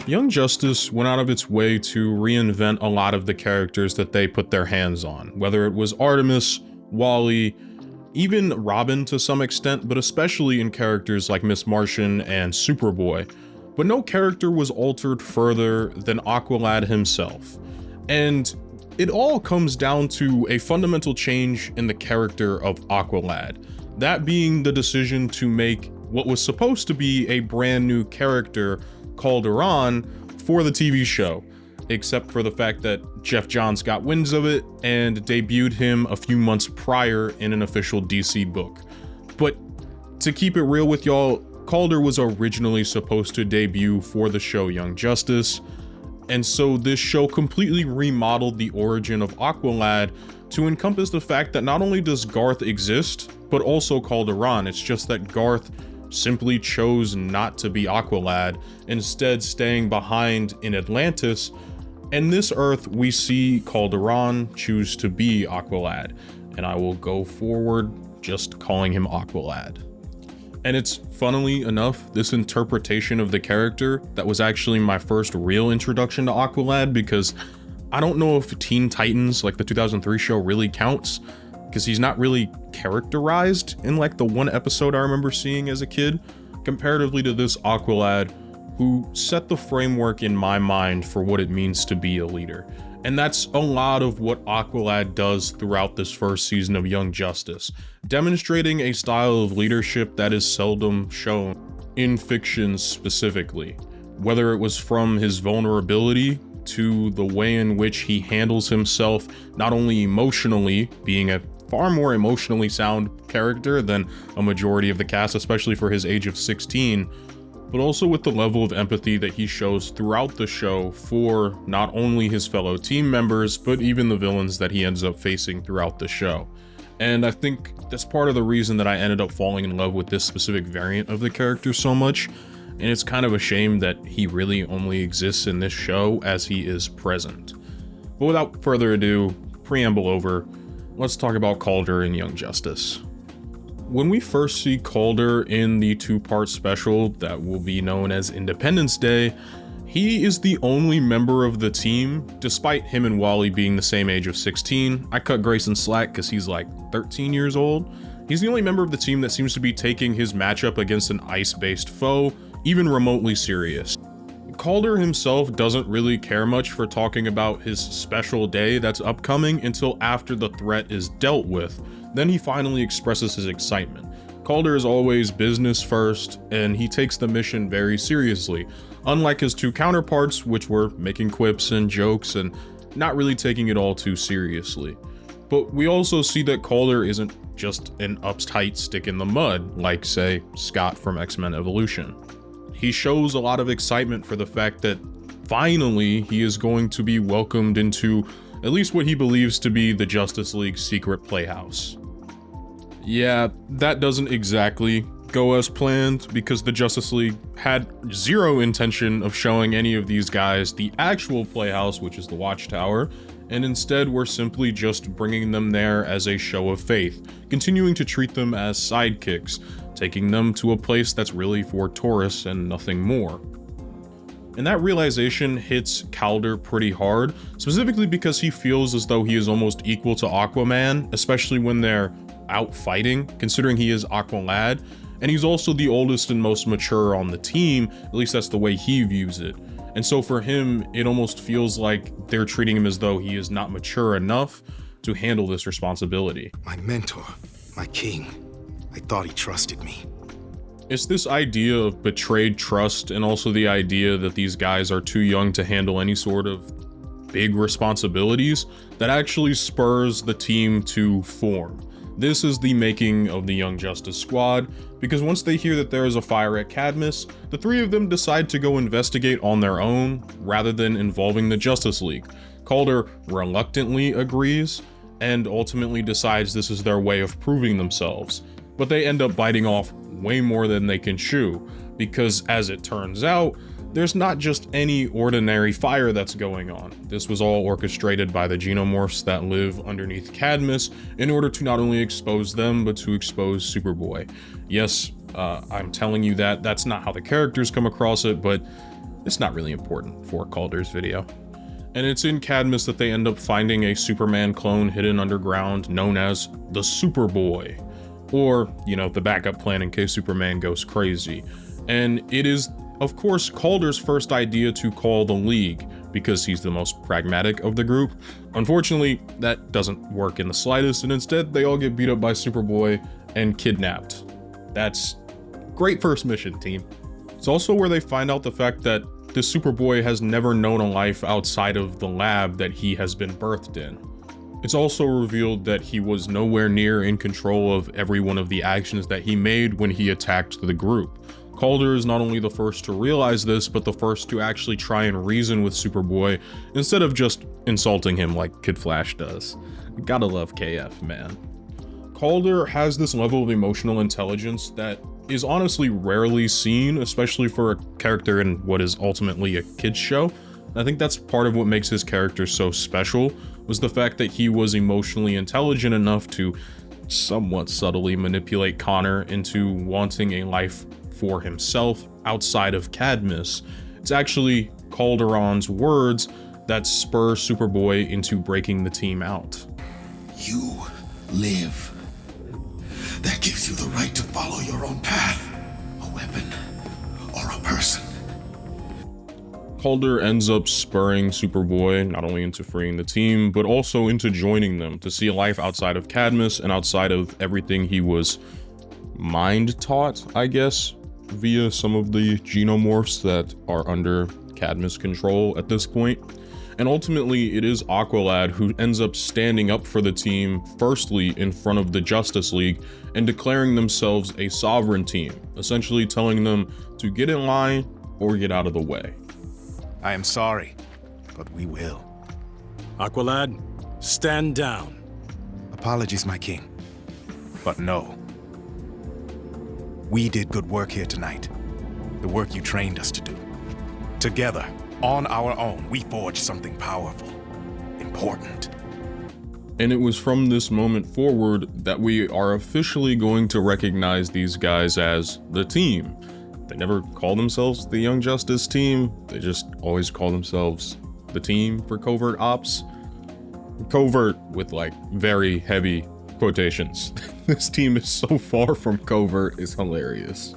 Young Justice went out of its way to reinvent a lot of the characters that they put their hands on, whether it was Artemis, Wally, even Robin to some extent, but especially in characters like Miss Martian and Superboy. But no character was altered further than Aqualad himself. And it all comes down to a fundamental change in the character of Aqualad, that being the decision to make what was supposed to be a brand new character, Calderon, for the TV show, except for the fact that Jeff Johns got winds of it and debuted him a few months prior in an official DC book. But to keep it real with y'all, Calder was originally supposed to debut for the show Young Justice, and so this show completely remodeled the origin of Aqualad to encompass the fact that not only does Garth exist, but also Calderon. It's just that Garth simply chose not to be Aqualad, instead staying behind in Atlantis. And this Earth, we see Calderon choose to be Aqualad, and I will go forward just calling him Aqualad. And it's, funnily enough, this interpretation of the character that was actually my first real introduction to Aqualad, because I don't know if Teen Titans, like the 2003 show, really counts, because he's not really characterized in like the one episode I remember seeing as a kid, comparatively to this Aqualad, who set the framework in my mind for what it means to be a leader. And that's a lot of what Aqualad does throughout this first season of Young Justice, demonstrating a style of leadership that is seldom shown in fiction specifically, whether it was from his vulnerability to the way in which he handles himself, not only emotionally, being a far more emotionally sound character than a majority of the cast, especially for his age of 16, but also with the level of empathy that he shows throughout the show for not only his fellow team members, but even the villains that he ends up facing throughout the show. And I think that's part of the reason that I ended up falling in love with this specific variant of the character so much, and it's kind of a shame that he really only exists in this show as he is present. But without further ado, preamble over, let's talk about Calder in Young Justice. When we first see Calder in the two-part special that will be known as Independence Day, he is the only member of the team, despite him and Wally being the same age of 16. I cut Grayson slack because he's like 13 years old. He's the only member of the team that seems to be taking his matchup against an ice-based foe even remotely serious. Calder himself doesn't really care much for talking about his special day that's upcoming until after the threat is dealt with. Then he finally expresses his excitement. Calder is always business first, and he takes the mission very seriously, unlike his two counterparts, which were making quips and jokes and not really taking it all too seriously. But we also see that Calder isn't just an uptight stick in the mud, like, say, Scott from X-Men Evolution. He shows a lot of excitement for the fact that finally he is going to be welcomed into at least what he believes to be the Justice League's secret playhouse. Yeah, that doesn't exactly go as planned, because the Justice League had zero intention of showing any of these guys the actual playhouse, which is the Watchtower, and instead were simply just bringing them there as a show of faith, continuing to treat them as sidekicks, taking them to a place that's really for tourists and nothing more. And that realization hits Calder pretty hard, specifically because he feels as though he is almost equal to Aquaman, especially when they're out fighting, considering he is Aqualad, and he's also the oldest and most mature on the team, at least that's the way he views it. And so for him, it almost feels like they're treating him as though he is not mature enough to handle this responsibility. My mentor, my king, I thought he trusted me. It's this idea of betrayed trust, and also the idea that these guys are too young to handle any sort of big responsibilities, that actually spurs the team to form. This is the making of the Young Justice Squad, because once they hear that there is a fire at Cadmus, the three of them decide to go investigate on their own, rather than involving the Justice League. Calder reluctantly agrees, and ultimately decides this is their way of proving themselves. But they end up biting off way more than they can chew, because as it turns out, there's not just any ordinary fire that's going on. This was all orchestrated by the xenomorphs that live underneath Cadmus in order to not only expose them, but to expose Superboy. Yes, I'm telling you that that's not how the characters come across it, but it's not really important for Calder's video. And it's in Cadmus that they end up finding a Superman clone hidden underground known as the Superboy. Or, you know, the backup plan in case Superman goes crazy. And it is, of course, Calder's first idea to call the League, because he's the most pragmatic of the group. Unfortunately, that doesn't work in the slightest, and instead they all get beat up by Superboy and kidnapped. That's great first mission, team. It's also where they find out the fact that this Superboy has never known a life outside of the lab that he has been birthed in. It's also revealed that he was nowhere near in control of every one of the actions that he made when he attacked the group. Calder is not only the first to realize this, but the first to actually try and reason with Superboy instead of just insulting him like Kid Flash does. Gotta love KF, man. Calder has this level of emotional intelligence that is honestly rarely seen, especially for a character in what is ultimately a kid's show. I think that's part of what makes his character so special, was the fact that he was emotionally intelligent enough to somewhat subtly manipulate Connor into wanting a life for himself outside of Cadmus. It's actually Calderon's words that spur Superboy into breaking the team out. You live. That gives you the right to follow your own path. A weapon or a person. Calder ends up spurring Superboy not only into freeing the team, but also into joining them to see a life outside of Cadmus and outside of everything he was mind-taught, I guess, via some of the xenomorphs that are under Cadmus control at this point. And ultimately, it is Aqualad who ends up standing up for the team, firstly in front of the Justice League, and declaring themselves a sovereign team, essentially telling them to get in line or get out of the way. I am sorry, but we will. Aqualad, stand down. Apologies, my king. But no. We did good work here tonight. The work you trained us to do. Together, on our own, we forged something powerful, important. And it was from this moment forward that we are officially going to recognize these guys as the team. They never call themselves the Young Justice team. They just always call themselves the team for covert ops. Covert with like very heavy quotations. This team is so far from covert, it's hilarious.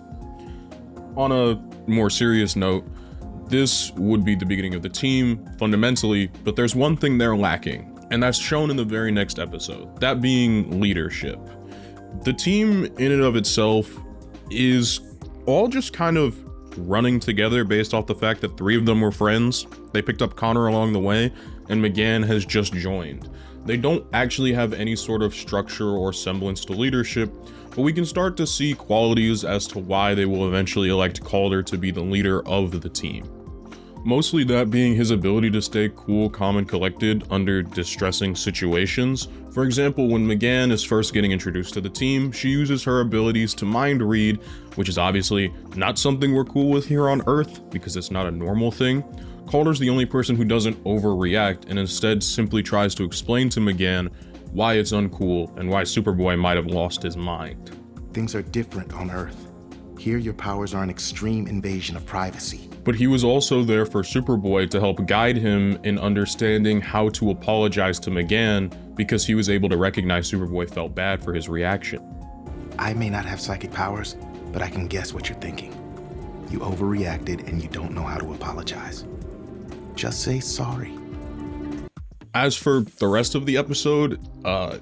On a more serious note, this would be the beginning of the team, fundamentally, but there's one thing they're lacking, and that's shown in the very next episode, that being leadership. The team in and of itself is all just kind of running together based off the fact that 3 of them were friends. They picked up Connor along the way, and McGann has just joined. They don't actually have any sort of structure or semblance to leadership, but we can start to see qualities as to why they will eventually elect Calder to be the leader of the team. Mostly that being his ability to stay cool, calm, and collected under distressing situations. For example, when McGann is first getting introduced to the team, she uses her abilities to mind read, which is obviously not something we're cool with here on Earth, because it's not a normal thing. Calder's the only person who doesn't overreact and instead simply tries to explain to McGann why it's uncool and why Superboy might have lost his mind. Things are different on Earth. Here, your powers are an extreme invasion of privacy. But he was also there for Superboy to help guide him in understanding how to apologize to McGann, because he was able to recognize Superboy felt bad for his reaction. I may not have psychic powers, but I can guess what you're thinking. You overreacted and you don't know how to apologize. Just say sorry. As for the rest of the episode,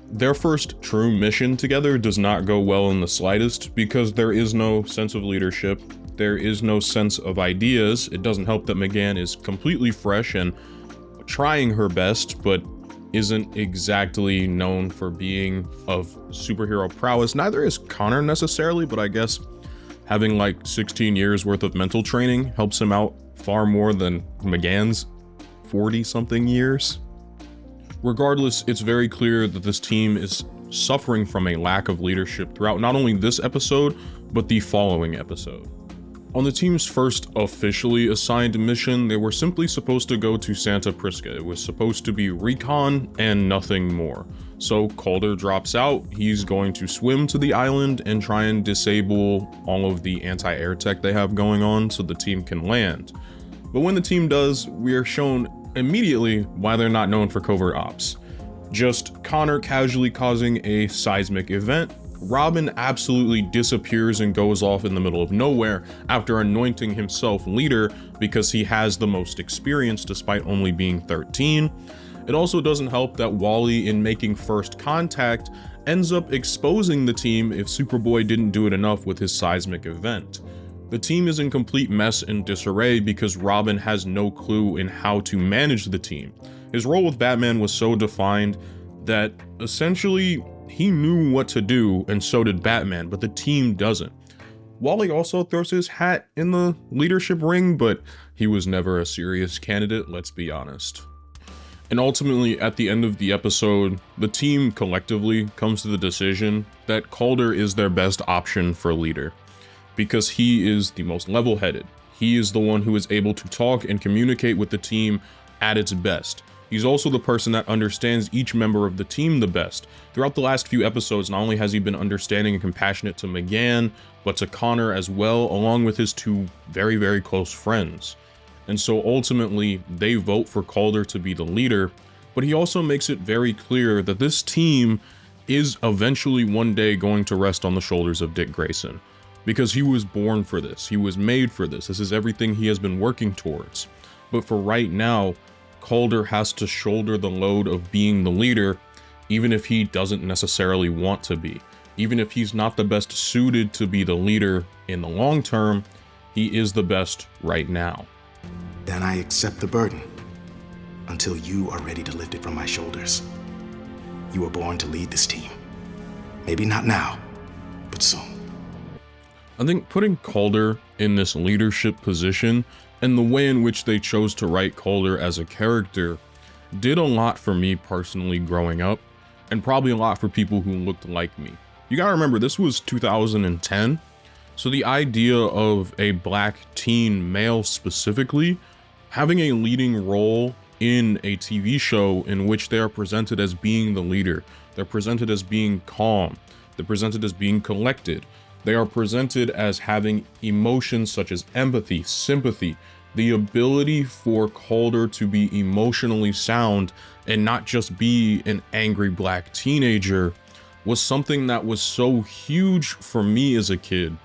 their first true mission together does not go well in the slightest, because there is no sense of leadership. There is no sense of ideas. It doesn't help that McGann is completely fresh and trying her best, but isn't exactly known for being of superhero prowess. Neither is Connor necessarily, but I guess having like 16 years worth of mental training helps him out far more than McGann's 40-something years. Regardless, it's very clear that this team is suffering from a lack of leadership throughout not only this episode, but the following episode. On the team's first officially assigned mission, they were simply supposed to go to Santa Prisca. It was supposed to be recon and nothing more. So Calder drops out, he's going to swim to the island and try and disable all of the anti-air tech they have going on so the team can land. But when the team does, we are shown immediately why they're not known for covert ops. Just Connor casually causing a seismic event, Robin absolutely disappears and goes off in the middle of nowhere after anointing himself leader because he has the most experience despite only being 13. It also doesn't help that Wally, in making first contact, ends up exposing the team if Superboy didn't do it enough with his seismic event. The team is in complete mess and disarray because Robin has no clue in how to manage the team. His role with Batman was so defined that essentially he knew what to do, and so did Batman, but the team doesn't. Wally also throws his hat in the leadership ring, but he was never a serious candidate, let's be honest. And ultimately, at the end of the episode, the team collectively comes to the decision that Calder is their best option for leader, because he is the most level-headed. He is the one who is able to talk and communicate with the team at its best. He's also the person that understands each member of the team the best. Throughout the last few episodes, not only has he been understanding and compassionate to McGann, but to Connor as well, along with his two very, very close friends. And so ultimately, they vote for Calder to be the leader, but he also makes it very clear that this team is eventually one day going to rest on the shoulders of Dick Grayson, because he was born for this. He was made for this. This is everything he has been working towards. But for right now, Calder has to shoulder the load of being the leader, even if he doesn't necessarily want to be. Even if he's not the best suited to be the leader in the long term, he is the best right now. Then I accept the burden until you are ready to lift it from my shoulders. You were born to lead this team. Maybe not now, but soon. I think putting Calder in this leadership position and the way in which they chose to write Calder as a character did a lot for me personally growing up, and probably a lot for people who looked like me. You gotta remember, this was 2010, so the idea of a black teen male specifically having a leading role in a TV show in which they are presented as being the leader, they're presented as being calm, they're presented as being collected, they are presented as having emotions such as empathy, sympathy, the ability for Calder to be emotionally sound and not just be an angry black teenager was something that was so huge for me as a kid.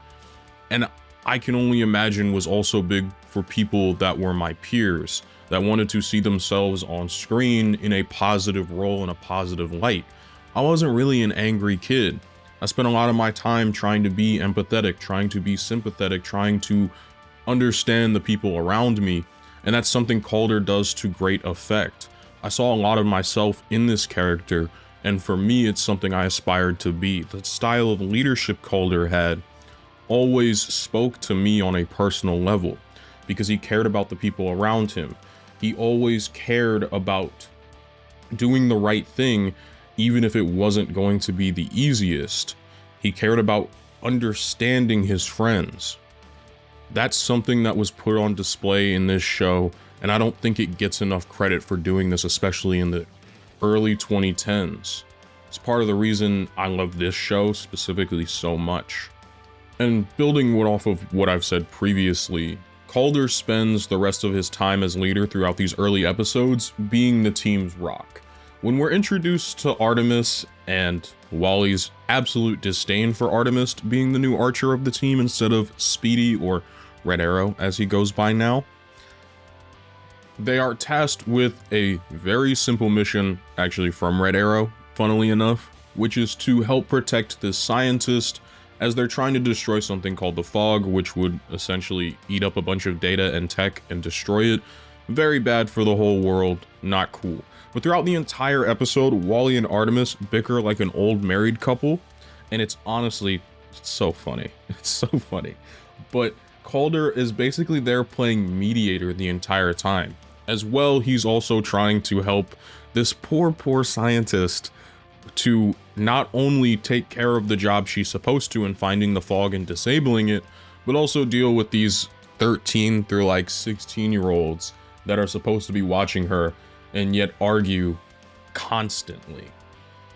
And I can only imagine was also big for people that were my peers, that wanted to see themselves on screen in a positive role, in a positive light. I wasn't really an angry kid. I spent a lot of my time trying to be empathetic, trying to be sympathetic, trying to understand the people around me, and that's something Calder does to great effect. I saw a lot of myself in this character, and for me, it's something I aspired to be. The style of leadership Calder had always spoke to me on a personal level, because he cared about the people around him. He always cared about doing the right thing, even if it wasn't going to be the easiest. He cared about understanding his friends. That's something that was put on display in this show, and I don't think it gets enough credit for doing this, especially in the early 2010s. It's part of the reason I love this show specifically so much. And building off of what I've said previously, Calder spends the rest of his time as leader throughout these early episodes being the team's rock. When we're introduced to Artemis and Wally's absolute disdain for Artemis being the new archer of the team instead of Speedy, or Red Arrow as he goes by now, they are tasked with a very simple mission, actually from Red Arrow, funnily enough, which is to help protect this scientist as they're trying to destroy something called the Fog, which would essentially eat up a bunch of data and tech and destroy it. Very bad for the whole world, not cool. But throughout the entire episode, Wally and Artemis bicker like an old married couple, and it's honestly so funny. It's so funny. But Calder is basically there playing mediator the entire time. As well, he's also trying to help this poor scientist to not only take care of the job she's supposed to in finding the Fog and disabling it, but also deal with these 13 through like 16-year-olds that are supposed to be watching her and yet argue constantly.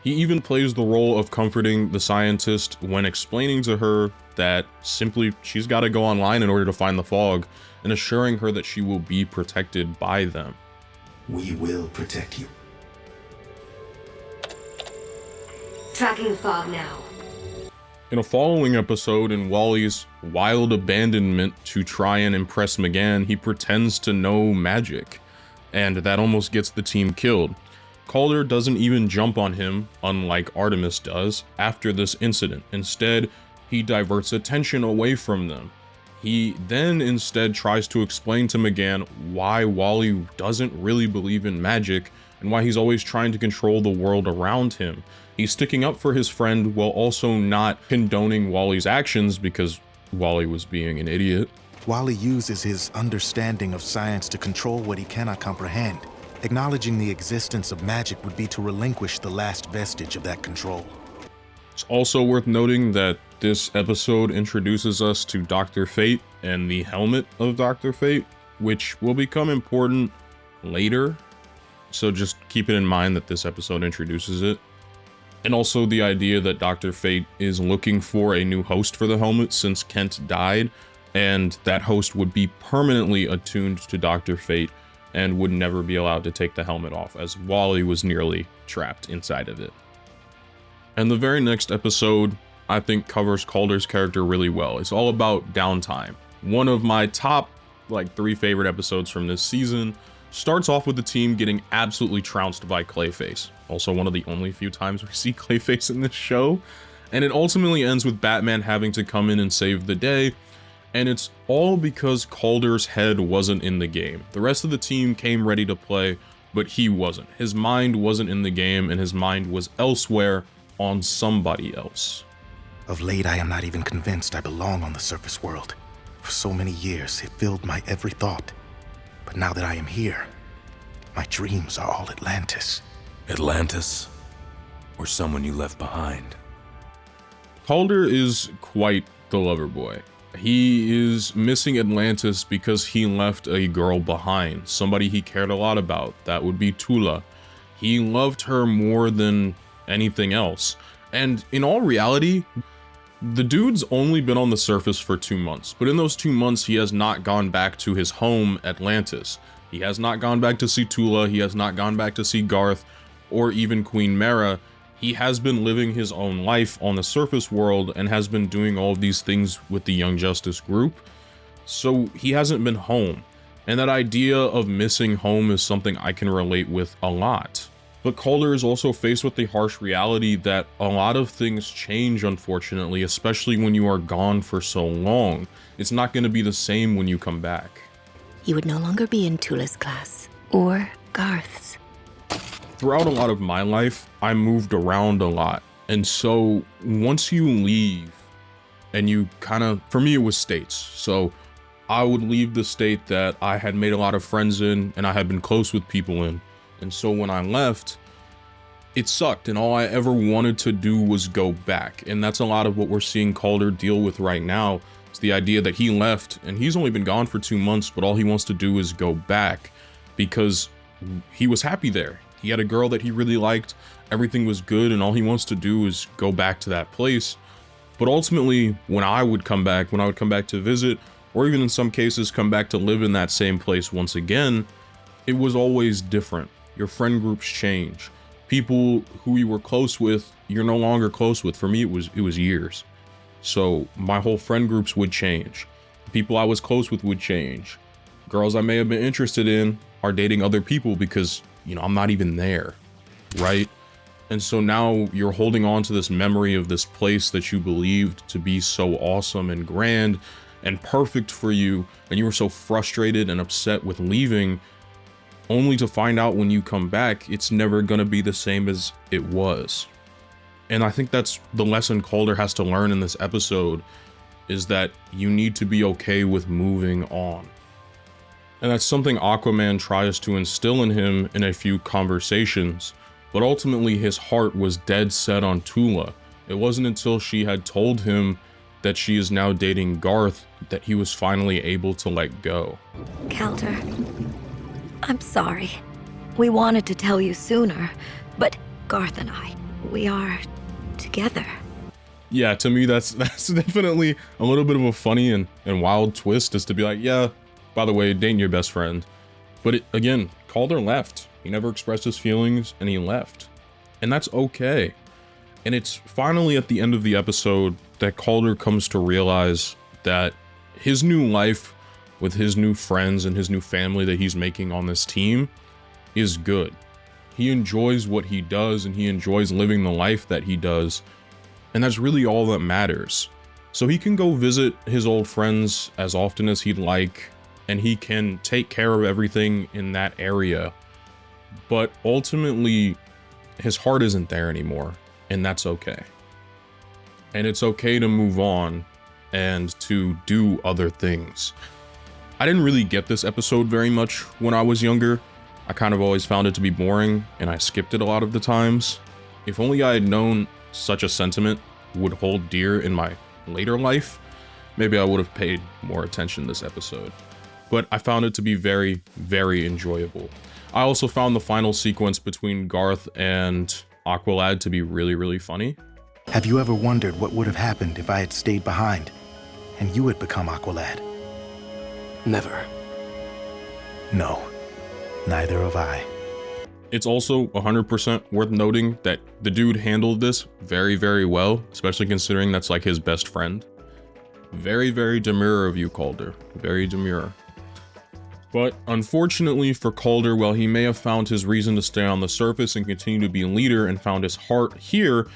He even plays the role of comforting the scientist when explaining to her that simply she's got to go online in order to find the fog, and assuring her that she will be protected by them. We will protect you. Tracking the fog now. In a following episode, in Wally's wild abandonment to try and impress McGann, he pretends to know magic, and that almost gets the team killed. Calder doesn't even jump on him, unlike Artemis does, after this incident. Instead, he diverts attention away from them. He then instead tries to explain to McGann why Wally doesn't really believe in magic and why he's always trying to control the world around him. He's sticking up for his friend while also not condoning Wally's actions because Wally was being an idiot. Wally uses his understanding of science to control what he cannot comprehend. Acknowledging the existence of magic would be to relinquish the last vestige of that control. It's also worth noting that this episode introduces us to Dr. Fate and the helmet of Dr. Fate, which will become important later. So just keep it in mind that this episode introduces it. And also the idea that Dr. Fate is looking for a new host for the helmet since Kent died, and that host would be permanently attuned to Dr. Fate and would never be allowed to take the helmet off, as Wally was nearly trapped inside of it. And the very next episode, I think, covers Calder's character really well. It's all about downtime. One of my top 3 favorite episodes from this season starts off with the team getting absolutely trounced by Clayface. Also one of the only few times we see Clayface in this show. And it ultimately ends with Batman having to come in and save the day. And it's all because Calder's head wasn't in the game. The rest of the team came ready to play, but he wasn't. His mind wasn't in the game, and his mind was elsewhere on somebody else. Of late, I am not even convinced I belong on the surface world. For so many years, it filled my every thought. But now that I am here, my dreams are all Atlantis. Atlantis? Or someone you left behind? Calder is quite the lover boy. He is missing Atlantis because he left a girl behind, somebody he cared a lot about. That would be Tula. He loved her more than anything else. And in all reality, the dude's only been on the surface for 2 months, but in those 2 months, he has not gone back to his home, Atlantis. He has not gone back to see Tula, he has not gone back to see Garth, or even Queen Mara. He has been living his own life on the surface world and has been doing all of these things with the Young Justice group. So he hasn't been home. And that idea of missing home is something I can relate with a lot. But Calder is also faced with the harsh reality that a lot of things change, unfortunately, especially when you are gone for so long. It's not going to be the same when you come back. You would no longer be in Tula's class, or Garth's. Throughout a lot of my life, I moved around a lot. And so once you leave and you for me, it was states. So I would leave the state that I had made a lot of friends in and I had been close with people in. And so when I left, it sucked. And all I ever wanted to do was go back. And that's a lot of what we're seeing Calder deal with right now. It's the idea that he left and he's only been gone for 2 months, but all he wants to do is go back because he was happy there. He had a girl that he really liked, everything was good, and all he wants to do is go back to that place. But ultimately, when I would come back to visit, or even in some cases come back to live in that same place once again, it was always different. Your friend groups change. People who you were close with, you're no longer close with. For me, it was years. So my whole friend groups would change. People I was close with would change. Girls I may have been interested in are dating other people because I'm not even there, right? And so now you're holding on to this memory of this place that you believed to be so awesome and grand and perfect for you, and you were so frustrated and upset with leaving, only to find out when you come back, it's never gonna be the same as it was. And I think that's the lesson Calder has to learn in this episode, is that you need to be okay with moving on. And that's something Aquaman tries to instill in him in a few conversations, but ultimately his heart was dead set on Tula. It wasn't until she had told him that she is now dating Garth that he was finally able to let go. Calder, I'm sorry. We wanted to tell you sooner, but Garth and I, we are together. Yeah, to me, that's definitely a little bit of a funny and wild twist, is to be like, yeah, by the way, dating your best friend. But again, Calder left. He never expressed his feelings, and he left. And that's okay. And it's finally at the end of the episode that Calder comes to realize that his new life with his new friends and his new family that he's making on this team is good. He enjoys what he does, and he enjoys living the life that he does. And that's really all that matters. So he can go visit his old friends as often as he'd like, and he can take care of everything in that area. But ultimately, his heart isn't there anymore, and that's okay. And it's okay to move on and to do other things. I didn't really get this episode very much when I was younger. I kind of always found it to be boring, and I skipped it a lot of the times. If only I had known such a sentiment would hold dear in my later life, maybe I would have paid more attention this episode. But I found it to be very, very enjoyable. I also found the final sequence between Garth and Aqualad to be really, really funny. Have you ever wondered what would have happened if I had stayed behind and you had become Aqualad? Never. No, neither have I. It's also 100% worth noting that the dude handled this very, very well, especially considering that's like his best friend. Very, very demure of you, Calder. Very demure. But unfortunately for Calder, while he may have found his reason to stay on the surface and continue to be leader and found his heart here,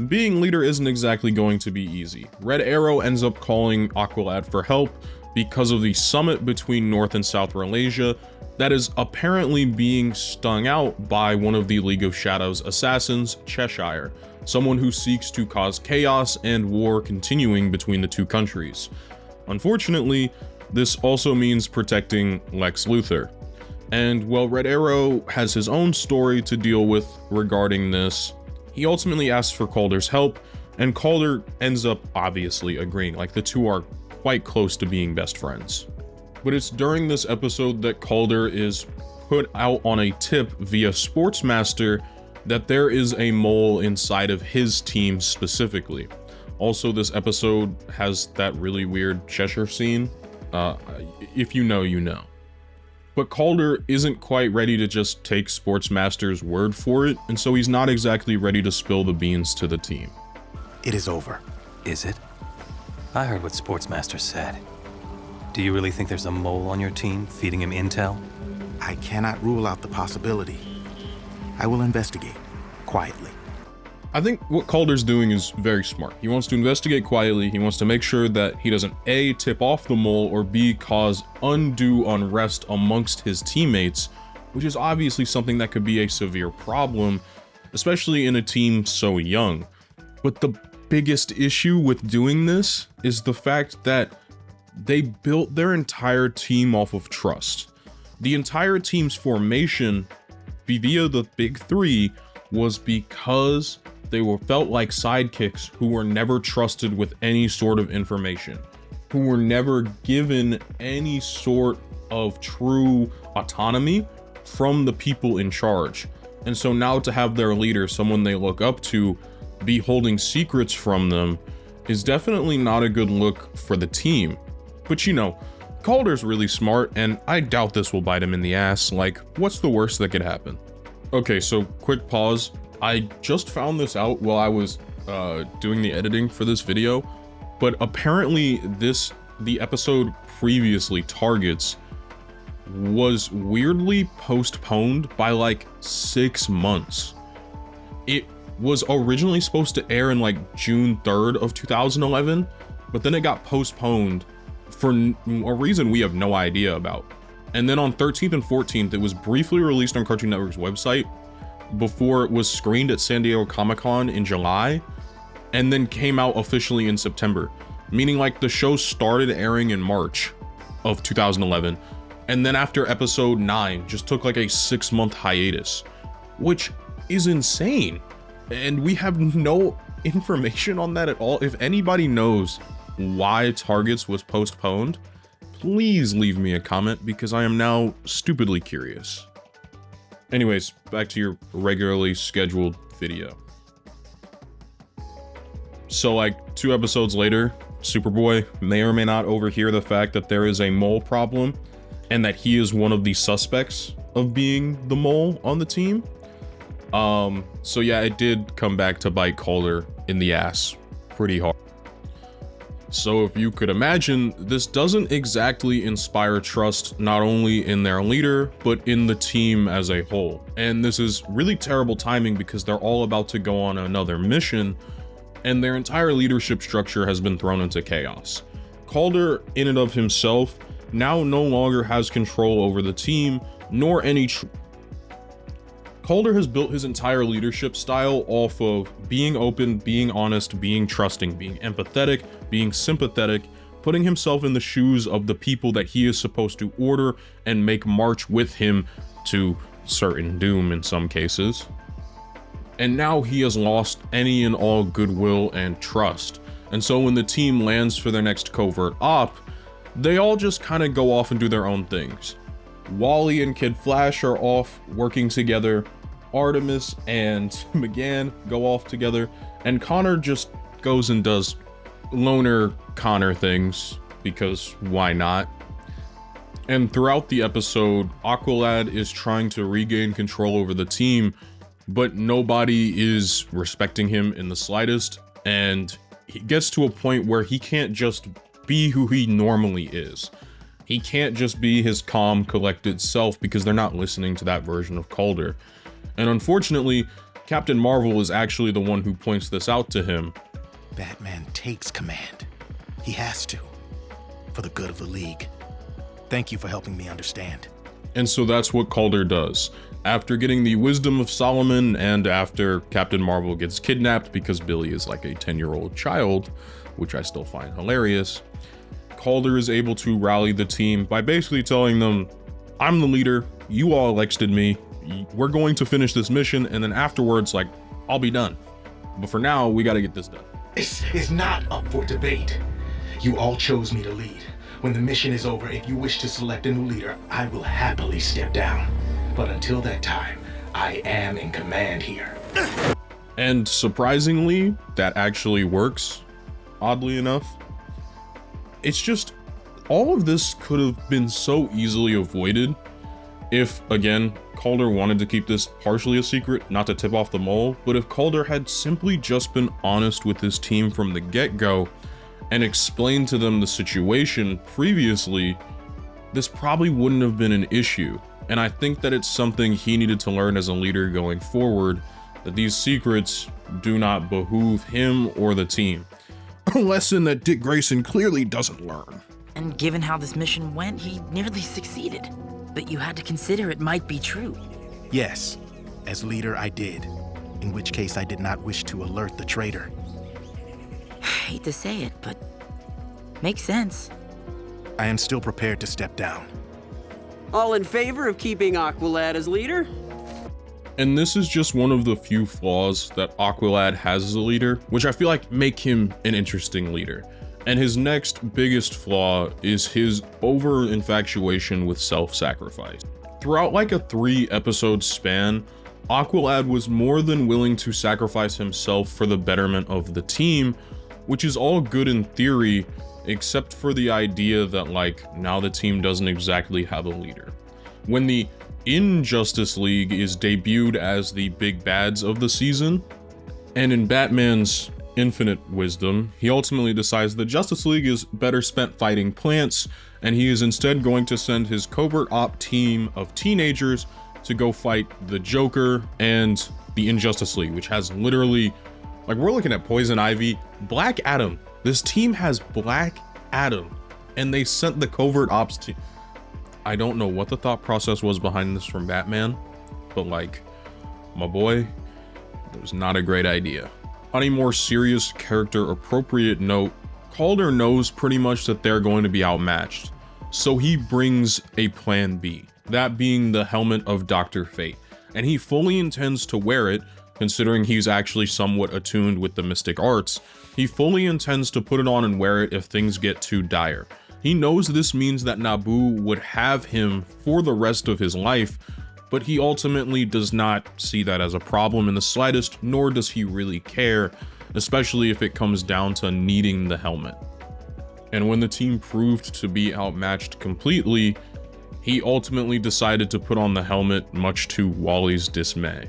being leader isn't exactly going to be easy. Red Arrow ends up calling Aqualad for help because of the summit between North and South Malaysia that is apparently being stung out by one of the League of Shadows assassins, Cheshire, someone who seeks to cause chaos and war continuing between the two countries. Unfortunately, this also means protecting Lex Luthor. And while Red Arrow has his own story to deal with regarding this, he ultimately asks for Calder's help, and Calder ends up obviously agreeing. Like, the two are quite close to being best friends. But it's during this episode that Calder is put out on a tip via Sportsmaster that there is a mole inside of his team specifically. Also, this episode has that really weird Cheshire scene. If you know, you know. But Calder isn't quite ready to just take Sportsmaster's word for it, and so he's not exactly ready to spill the beans to the team. It is over. Is it? I heard what Sportsmaster said. Do you really think there's a mole on your team feeding him intel? I cannot rule out the possibility. I will investigate, quietly. I think what Calder's doing is very smart. He wants to investigate quietly. He wants to make sure that he doesn't A, tip off the mole, or B, cause undue unrest amongst his teammates, which is obviously something that could be a severe problem, especially in a team so young. But the biggest issue with doing this is the fact that they built their entire team off of trust. The entire team's formation via the big three was because they felt like sidekicks who were never trusted with any sort of information, who were never given any sort of true autonomy from the people in charge. And so now to have their leader, someone they look up to, be holding secrets from them is definitely not a good look for the team. But you know, Calder's really smart, and I doubt this will bite him in the ass. Like, what's the worst that could happen? Okay, so quick pause. I just found this out while I was doing the editing for this video, but apparently the episode previously, Targets, was weirdly postponed by like 6 months. It was originally supposed to air in like June 3rd of 2011, but then it got postponed for a reason we have no idea about. And then on 13th and 14th, it was briefly released on Cartoon Network's website before it was screened at San Diego Comic-Con in July, and then came out officially in September, meaning like the show started airing in March of 2011, and then after episode 9 just took like a 6-month hiatus, which is insane. And we have no information on that at all. If anybody knows why Targets was postponed, please leave me a comment because I am now stupidly curious. Anyways, back to your regularly scheduled video. So like 2 episodes later, Superboy may or may not overhear the fact that there is a mole problem and that he is one of the suspects of being the mole on the team. So yeah, it did come back to bite Calder in the ass pretty hard. So if you could imagine, this doesn't exactly inspire trust not only in their leader, but in the team as a whole. And this is really terrible timing because they're all about to go on another mission and their entire leadership structure has been thrown into chaos. Calder, in and of himself, now no longer has control over the team, nor any Calder has built his entire leadership style off of being open, being honest, being trusting, being empathetic, being sympathetic, putting himself in the shoes of the people that he is supposed to order and make march with him to certain doom in some cases. And now he has lost any and all goodwill and trust. And so when the team lands for their next covert op, they all just kind of go off and do their own things. Wally and Kid Flash are off working together. Artemis and McGann go off together. And Connor just goes and does loner Connor things because why not? And throughout the episode, Aqualad is trying to regain control over the team, but nobody is respecting him in the slightest. And he gets to a point where he can't just be who he normally is. He can't just be his calm, collected self because they're not listening to that version of Calder. And unfortunately, Captain Marvel is actually the one who points this out to him. Batman takes command. He has to, for the good of the League. Thank you for helping me understand. And so that's what Calder does. After getting the wisdom of Solomon and after Captain Marvel gets kidnapped because Billy is like a 10-year-old child, which I still find hilarious, Calder is able to rally the team by basically telling them, I'm the leader, you all elected me, we're going to finish this mission, and then afterwards, like, I'll be done. But for now, we gotta get this done. This is not up for debate. You all chose me to lead. When the mission is over, if you wish to select a new leader, I will happily step down. But until that time, I am in command here. And surprisingly, that actually works, oddly enough. It's just, all of this could have been so easily avoided if, again, Calder wanted to keep this partially a secret, not to tip off the mole, but if Calder had simply just been honest with his team from the get-go and explained to them the situation previously, this probably wouldn't have been an issue. And I think that it's something he needed to learn as a leader going forward, that these secrets do not behoove him or the team. A lesson that Dick Grayson clearly doesn't learn. And given how this mission went, he nearly succeeded. But you had to consider it might be true. Yes, as leader I did, in which case I did not wish to alert the traitor. Hate to say it, but makes sense. I am still prepared to step down. All in favor of keeping Aqualad as leader? And this is just one of the few flaws that Aqualad has as a leader, which I feel like make him an interesting leader. And his next biggest flaw is his over-infatuation with self-sacrifice. Throughout like a 3-episode span, Aqualad was more than willing to sacrifice himself for the betterment of the team, which is all good in theory, except for the idea that like now the team doesn't exactly have a leader. When the Injustice League is debuted as the big bads of the season, and in Batman's infinite wisdom, he ultimately decides the Justice League is better spent fighting plants, and he is instead going to send his covert op team of teenagers to go fight the Joker and the Injustice League, which has literally, like, we're looking at Poison Ivy, Black Adam. This team has Black Adam, and they sent the covert ops team. I don't know what the thought process was behind this from Batman, but like, my boy, it was not a great idea. On a more serious character appropriate note, Calder knows pretty much that they're going to be outmatched, so he brings a plan B, that being the helmet of Dr. Fate, and he fully intends to wear it considering he's actually somewhat attuned with the mystic arts, he fully intends to put it on and wear it if things get too dire. He knows this means that Naboo would have him for the rest of his life, but he ultimately does not see that as a problem in the slightest, nor does he really care, especially if it comes down to needing the helmet. And when the team proved to be outmatched completely, he ultimately decided to put on the helmet, much to Wally's dismay.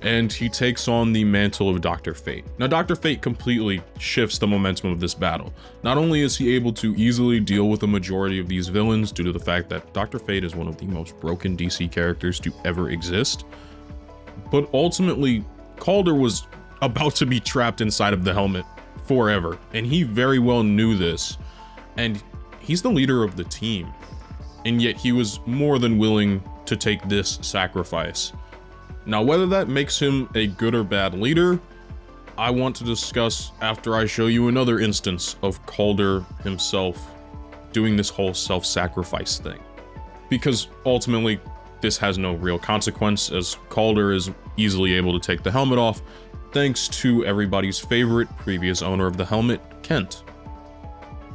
And he takes on the mantle of Dr. Fate. Now, Dr. Fate completely shifts the momentum of this battle. Not only is he able to easily deal with the majority of these villains due to the fact that Dr. Fate is one of the most broken DC characters to ever exist, but ultimately, Calder was about to be trapped inside of the helmet forever, and he very well knew this, and he's the leader of the team, and yet he was more than willing to take this sacrifice. Now, whether that makes him a good or bad leader, I want to discuss after I show you another instance of Calder himself doing this whole self-sacrifice thing. Because ultimately, this has no real consequence, as Calder is easily able to take the helmet off, thanks to everybody's favorite previous owner of the helmet, Kent.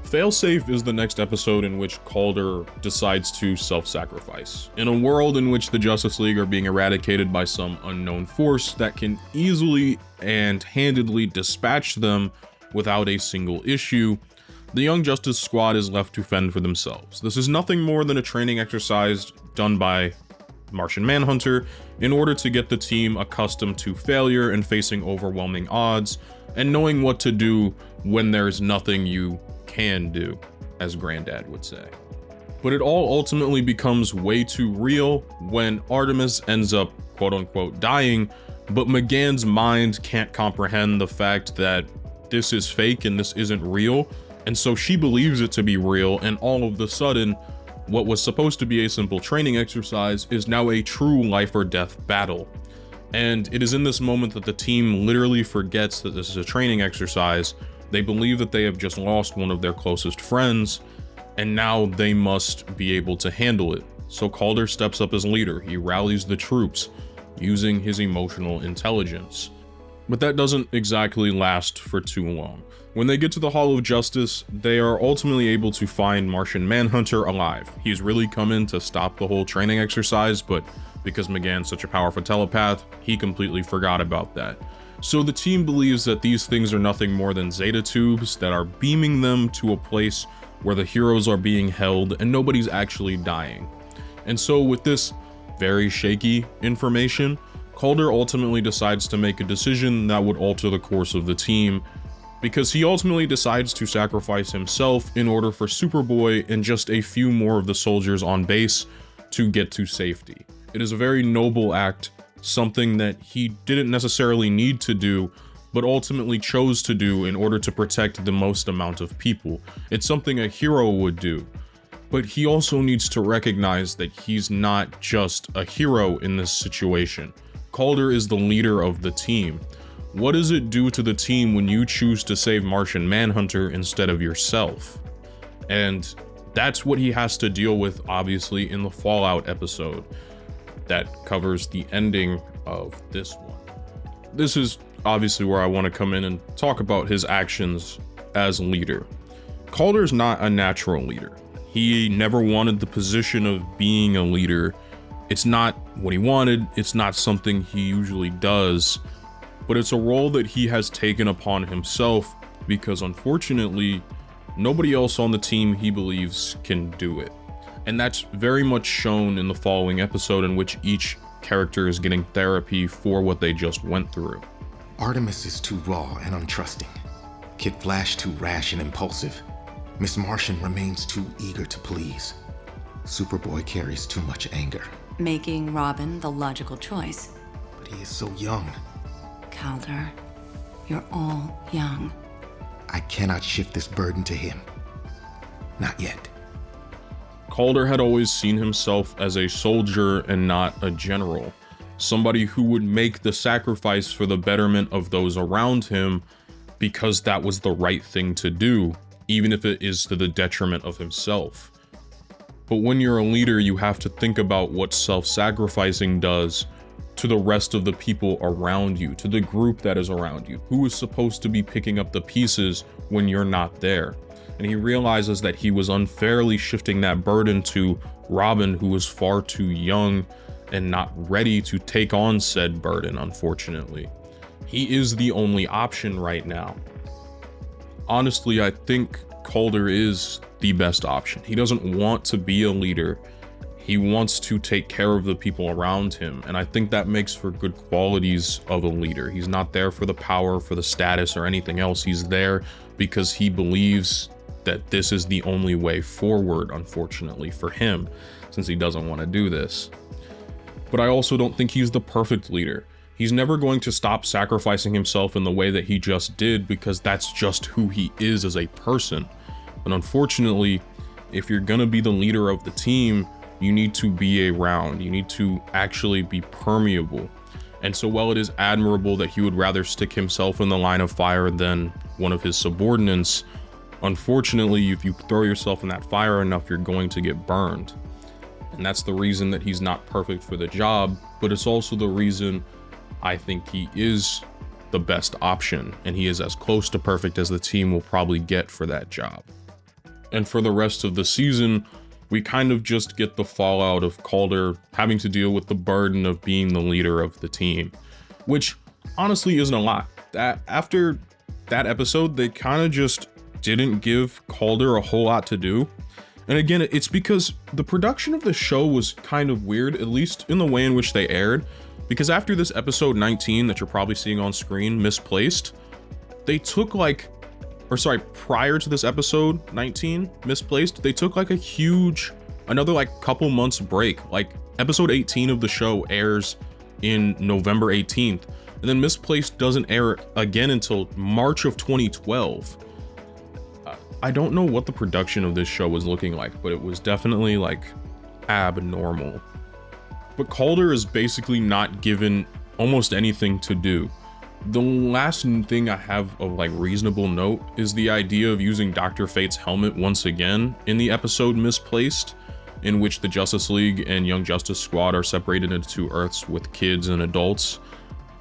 Failsafe is the next episode in which Calder decides to self-sacrifice. In a world in which the Justice League are being eradicated by some unknown force that can easily and handedly dispatch them without a single issue, the Young Justice Squad is left to fend for themselves. This is nothing more than a training exercise done by Martian Manhunter in order to get the team accustomed to failure and facing overwhelming odds, and knowing what to do when there's nothing you can do, as Granddad would say. But it all ultimately becomes way too real when Artemis ends up quote-unquote dying, but McGann's mind can't comprehend the fact that this is fake and this isn't real, and so she believes it to be real, and all of the sudden, what was supposed to be a simple training exercise is now a true life or death battle. And it is in this moment that the team literally forgets that this is a training exercise. They believe that they have just lost one of their closest friends, and now they must be able to handle it. So Calder steps up as leader. He rallies the troops using his emotional intelligence. But that doesn't exactly last for too long. When they get to the Hall of Justice, they are ultimately able to find Martian Manhunter alive. He's really come in to stop the whole training exercise, but because McGann's such a powerful telepath, he completely forgot about that. So the team believes that these things are nothing more than Zeta tubes that are beaming them to a place where the heroes are being held and nobody's actually dying. And so with this very shaky information, Calder ultimately decides to make a decision that would alter the course of the team, because he ultimately decides to sacrifice himself in order for Superboy and just a few more of the soldiers on base to get to safety. It is a very noble act, something that he didn't necessarily need to do, but ultimately chose to do in order to protect the most amount of people. It's something a hero would do, but he also needs to recognize that he's not just a hero in this situation. Calder is the leader of the team. What does it do to the team when you choose to save Martian Manhunter instead of yourself? And that's what he has to deal with, obviously, in the Fallout episode that covers the ending of this one. This is obviously where I want to come in and talk about his actions as leader. Calder's not a natural leader. He never wanted the position of being a leader. It's not what he wanted, it's not something he usually does, but it's a role that he has taken upon himself because unfortunately, nobody else on the team he believes can do it. And that's very much shown in the following episode, in which each character is getting therapy for what they just went through. Artemis is too raw and untrusting. Kid Flash too rash and impulsive. Miss Martian remains too eager to please. Superboy carries too much anger. Making Robin the logical choice. But he is so young. Calder, you're all young. I cannot shift this burden to him. Not yet. Calder had always seen himself as a soldier and not a general. Somebody who would make the sacrifice for the betterment of those around him because that was the right thing to do, even if it is to the detriment of himself. But when you're a leader, you have to think about what self-sacrificing does to the rest of the people around you, to the group that is around you, who is supposed to be picking up the pieces when you're not there. And he realizes that he was unfairly shifting that burden to Robin, who was far too young and not ready to take on said burden, unfortunately. He is the only option right now. Honestly, I think Calder is the best option. He doesn't want to be a leader. He wants to take care of the people around him, and I think that makes for good qualities of a leader. He's not there for the power, for the status, or anything else. He's there because he believes that this is the only way forward, unfortunately, for him, since he doesn't want to do this. But I also don't think he's the perfect leader. He's never going to stop sacrificing himself in the way that he just did, because that's just who he is as a person. But unfortunately, if you're gonna be the leader of the team, you need to be around. You need to actually be permeable. And so while it is admirable that he would rather stick himself in the line of fire than one of his subordinates, unfortunately, if you throw yourself in that fire enough, you're going to get burned. And that's the reason that he's not perfect for the job, but it's also the reason I think he is the best option, and he is as close to perfect as the team will probably get for that job. And for the rest of the season, we kind of just get the fallout of Calder having to deal with the burden of being the leader of the team, which honestly isn't a lot. That after that episode, they kind of just didn't give Calder a whole lot to do. And again, it's because the production of the show was kind of weird, at least in the way in which they aired, because after this episode 19 that you're probably seeing on screen, Misplaced, they took prior to this episode 19, Misplaced, they took like a huge, another couple months break. Like episode 18 of the show airs in November 18th, and then Misplaced doesn't air again until March of 2012. I don't know what the production of this show was looking like, but it was definitely abnormal. But Calder is basically not given almost anything to do. The last thing I have of reasonable note is the idea of using Dr. Fate's helmet once again in the episode Misplaced, in which the Justice League and Young Justice Squad are separated into two Earths with kids and adults.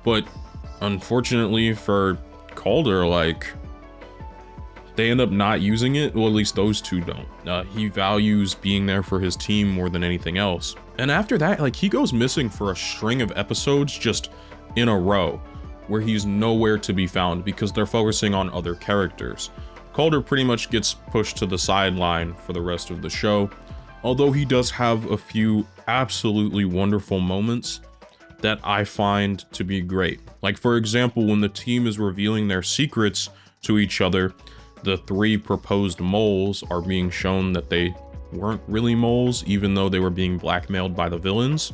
But unfortunately for Calder, they end up not using it. Well, at least those two don't. He values being there for his team more than anything else. And after that, he goes missing for a string of episodes just in a row, where he's nowhere to be found because they're focusing on other characters. Calder pretty much gets pushed to the sideline for the rest of the show, although he does have a few absolutely wonderful moments that I find to be great. Like, for example, when the team is revealing their secrets to each other, the three proposed moles are being shown that they weren't really moles, even though they were being blackmailed by the villains.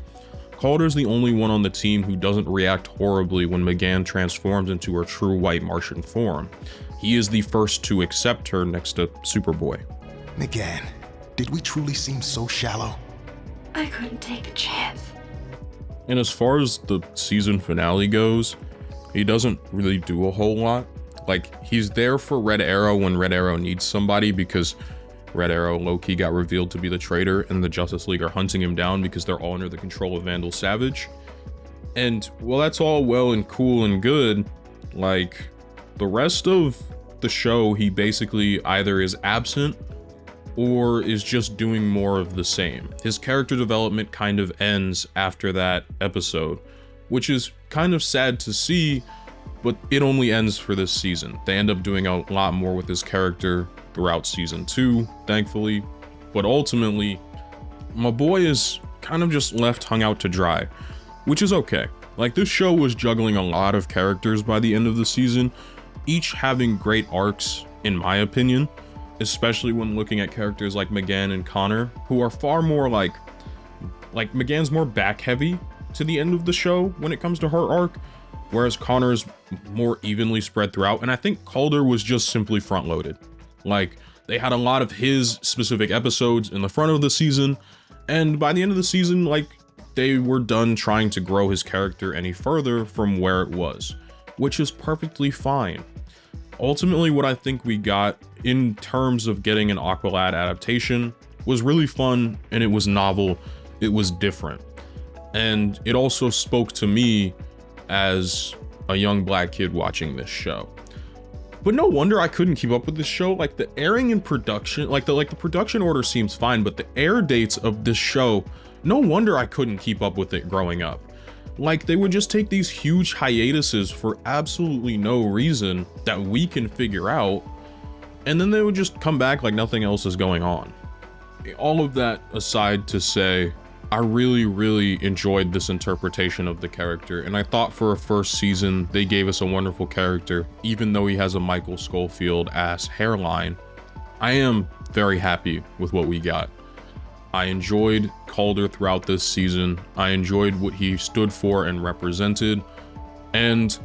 Calder's the only one on the team who doesn't react horribly when M'gann transforms into her true white Martian form. He is the first to accept her next to Superboy. M'gann, did we truly seem so shallow? I couldn't take a chance. And as far as the season finale goes, he doesn't really do a whole lot. He's there for Red Arrow when Red Arrow needs somebody, because Red Arrow low-key got revealed to be the traitor, and the Justice League are hunting him down because they're all under the control of Vandal Savage. And well, that's all well and cool and good. The rest of the show, he basically either is absent or is just doing more of the same. His character development kind of ends after that episode, which is kind of sad to see, but it only ends for this season. They end up doing a lot more with his character throughout season 2, thankfully. But ultimately, my boy is kind of just left hung out to dry, which is okay. This show was juggling a lot of characters by the end of the season, each having great arcs, in my opinion, especially when looking at characters like M'gann and Connor, who are far more M'gann's more back heavy to the end of the show when it comes to her arc, whereas Connor's more evenly spread throughout. And I think Calder was just simply front loaded. They had a lot of his specific episodes in the front of the season, and by the end of the season, they were done trying to grow his character any further from where it was, which is perfectly fine. Ultimately, what I think we got in terms of getting an Aqualad adaptation was really fun, and it was novel, it was different. And it also spoke to me as a young black kid watching this show. But no wonder I couldn't keep up with this show. Like the airing and production, like the production order seems fine, but the air dates of this show, no wonder I couldn't keep up with it growing up. Like they would just take these huge hiatuses for absolutely no reason that we can figure out, and then they would just come back like nothing else is going on. All of that aside to say, I really enjoyed this interpretation of the character, and I thought for a first season they gave us a wonderful character, even though he has a Michael Schofield-ass hairline. I am very happy with what we got. I enjoyed Calder throughout this season. I enjoyed what he stood for and represented, and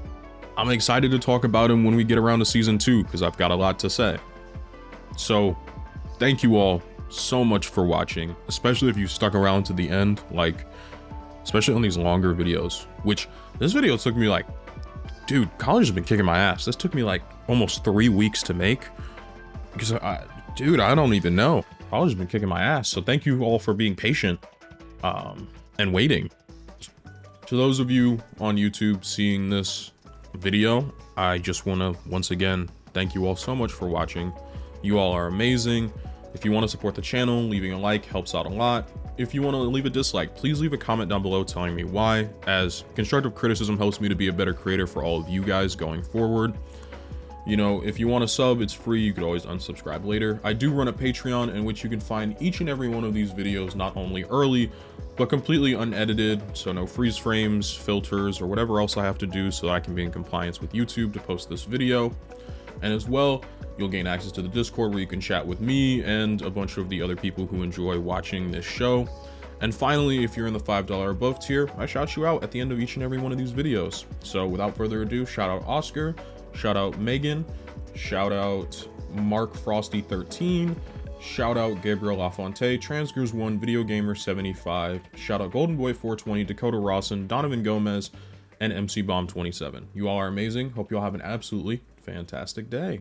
I'm excited to talk about him when we get around to season 2, because I've got a lot to say. So thank you all so much for watching, especially if you stuck around to the end, like especially on these longer videos, which this video took me like, dude, college has been kicking my ass. This took me like almost 3 weeks to make because dude, I don't even know. College has been kicking my ass. So thank you all for being patient and waiting. To those of you on YouTube seeing this video, I just want to once again thank you all so much for watching. You all are amazing. If you want to support the channel, leaving a like helps out a lot. If you want to leave a dislike, please leave a comment down below telling me why, as constructive criticism helps me to be a better creator for all of you guys going forward. You know, if you want to sub, it's free. You could always unsubscribe later. I do run a Patreon in which you can find each and every one of these videos not only early, but completely unedited, so no freeze frames, filters, or whatever else I have to do so that I can be in compliance with YouTube to post this video. And as well, you'll gain access to the Discord where you can chat with me and a bunch of the other people who enjoy watching this show. And finally, if you're in the $5 above tier, I shout you out at the end of each and every one of these videos. So without further ado, shout out Oscar, shout out Megan, shout out Mark Frosty 13, shout out Gabriel Lafonte, Transgers1, Video Gamer 75, shout out Golden Boy 420, Dakota Rawson, Donovan Gomez, and MC Bomb 27. You all are amazing. Hope you all have an absolutely fantastic day.